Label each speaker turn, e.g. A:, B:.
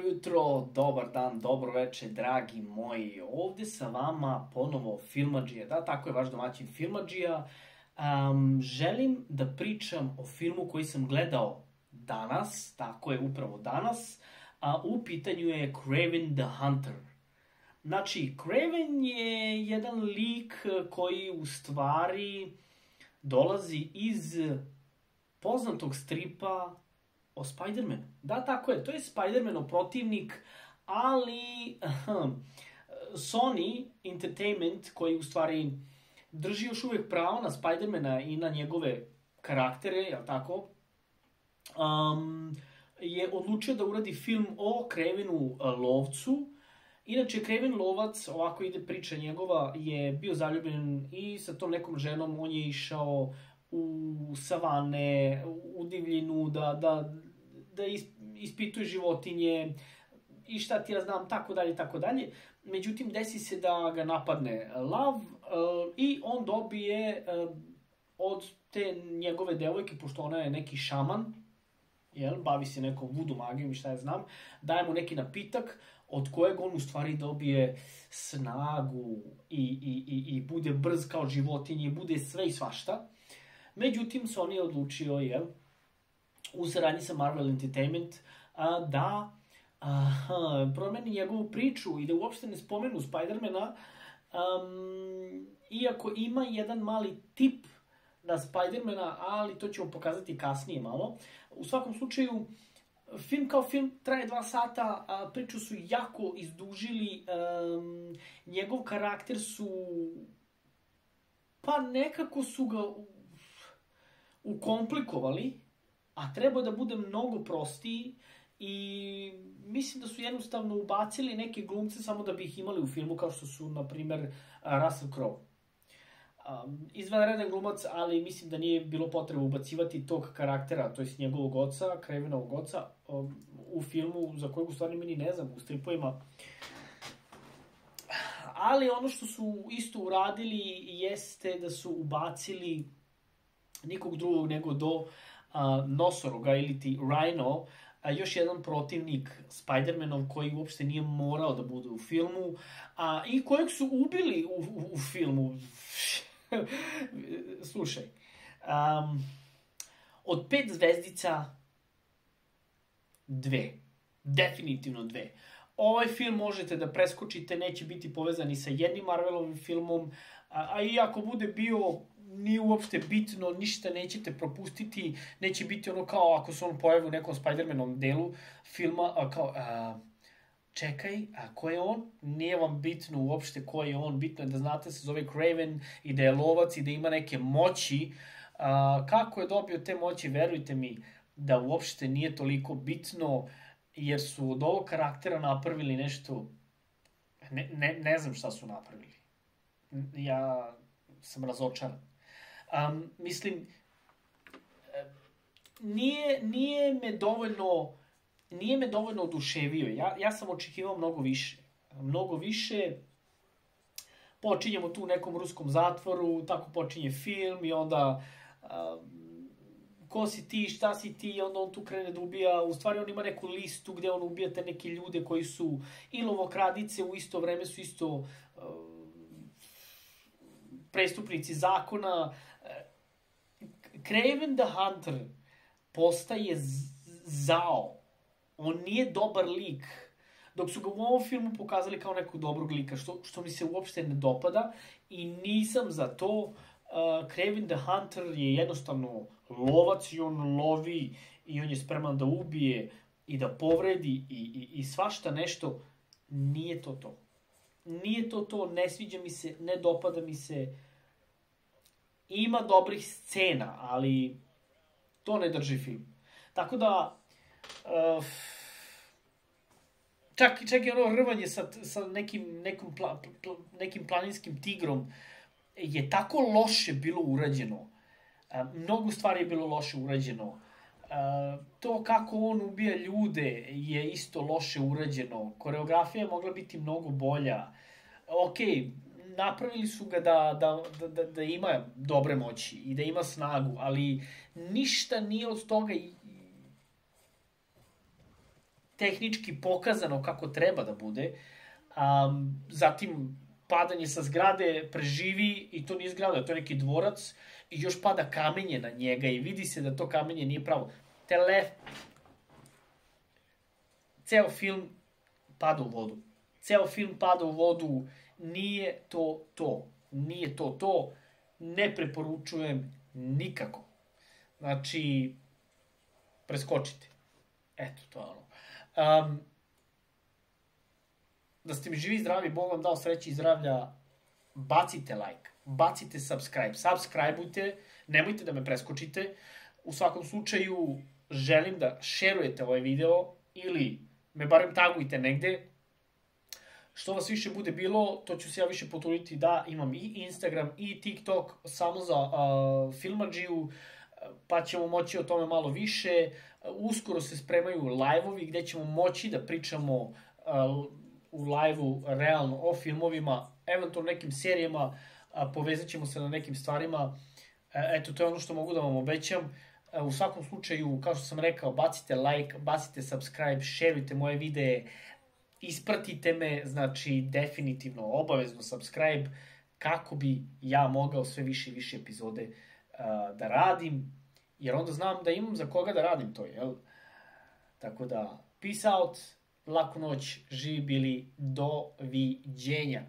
A: jutro, dobar dan, dobro veče, dragi moji. Ovde sa vama ponovo Filmadžija. Da, tako je vaš domaćin Filmadžija. Želim da pričam o filmu koji sam gledao danas, tako je upravo danas, a u pitanju je Kraven the Hunter. Znači, Kraven je jedan lik koji u stvari dolazi iz poznatog stripa o Spider-Manu. Da, tako je, to je Spider-Manov protivnik, ali Sony Entertainment, koji u stvari drži još uvijek pravo na Spider-Mana i na njegove karaktere, jel tako, je odlučio da uradi film o Kravenu lovcu. Inače, Kraven lovac, ovako ide priča njegova, je bio zaljubljen i sa tom nekom ženom, on je išao u savane, u divljinu, da ispituje životinje i šta ti ja znam, tako dalje, tako dalje. Međutim, desi se da ga napadne lav i on dobije od te njegove devojke, pošto ona je neki šaman, bavi se nekom vudu magijom i šta ja znam, daje mu neki napitak od kojeg on u stvari dobije snagu i bude brz kao životinje, bude sve i svašta. Međutim, Sony je odlučio, u saradnji sa Marvel Entertainment, da promeni njegovu priču i da uopšte ne spomenu Spider-Mana, iako ima jedan mali tip na Spider-Mana, ali to ćemo pokazati kasnije malo. U svakom slučaju, film kao film traje 2 sata, priču su jako izdužili, njegov karakter su, pa nekako su ga ukomplikovali, a treba da bude mnogo prostiji i mislim da su jednostavno ubacili neke glumce samo da bi ih imali u filmu, kao što su, na primer, Russell Crowe. Izvanredan glumac, ali mislim da nije bilo potrebe ubacivati tog karaktera, to je njegovog oca, Kravenovog oca, u filmu za kojeg u stvari mi ni ne znam, u stripovima. Ali ono što su isto uradili jeste da su ubacili nikog drugog nego do Nosoroga ili ti Rhino, još jedan protivnik Spider-Manov koji uopšte nije morao da bude u filmu i kojeg su ubili u filmu. Slušaj, od 5 zvezdica 2, definitivno 2. Ovaj film možete da preskočite, neće biti povezani sa jednim Marvelovim filmom, a i ako bude bio, nije uopšte bitno, ništa nećete propustiti, neće biti ono kao ako se on pojavi u nekom Spider-Manom delu filma, kao, čekaj, a ko je on? Nije vam bitno uopšte ko je on, bitno je da znate se zove Kraven i da je lovac i da ima neke moći. Kako je dobio te moći, verujte mi da uopšte nije toliko bitno, jer su od ovog karaktera napravili nešto, ne znam šta su napravili. Ja sam razočaran. Mislim, nije me dovoljno oduševio. Ja sam očekivao mnogo više. Mnogo više. Počinjemo tu u nekom ruskom zatvoru, tako počinje film i onda ko si ti, šta si ti, i onda on tu krene da ubija. U stvari on ima neku listu gde on ubija te neke ljude koji su i lovokradice, u isto vreme su isto prestupnici zakona. Kraven the Hunter postaje zao. On nije dobar lik. Dok su ga u ovom filmu pokazali kao nekog dobrog lika, što mi se uopšte ne dopada i nisam za to. Kraven the Hunter je jednostavno lovac i on lovi i on je spreman da ubije i da povredi i svašta nešto. Nije to to. Nije to to, ne sviđa mi se, ne dopada mi se. Ima dobrih scena, ali to ne drži film. Tako da, čak i ono rvanje sa nekim planinskim tigrom je tako loše bilo urađeno. Mnogo stvari je bilo loše urađeno. To kako on ubija ljude je isto loše urađeno. Koreografija je mogla biti mnogo bolja. Okej, napravili su ga da ima dobre moći i da ima snagu, ali ništa nije od toga tehnički pokazano kako treba da bude. Zatim, padanje sa zgrade preživi i to nije zgrada, to je neki dvorac i još pada kamenje na njega i vidi se da to kamenje nije pravo. Ceo film pada u vodu. Ceo film pada u vodu, nije to to. Nije to to. Ne preporučujem nikako. Znači, preskočite. Eto, to je ono. Da ste mi živi i zdravi, Bog vam dao sreće i zdravlja, bacite like, bacite subscribe, subscribeujte, nemojte da me preskočite. U svakom slučaju, želim da šerujete ovaj video ili me barem tagujte negde. Što vas više bude bilo, to ću se ja više potruditi da imam i Instagram i TikTok samo za Filmadžiju, pa ćemo moći o tome malo više. Uskoro se spremaju live-ovi gde ćemo moći da pričamo u live-u realno o filmovima, eventualno nekim serijama, povezat ćemo se na nekim stvarima. Eto, to je ono što mogu da vam obećam. U svakom slučaju, kao što sam rekao, bacite like, bacite subscribe, šerujte moje videe, ispratite me, znači definitivno, obavezno subscribe, kako bi ja mogao sve više i više epizode da radim, jer onda znam da imam za koga da radim to, jel? Tako da, peace out, laku noć, živi bili, doviđenja.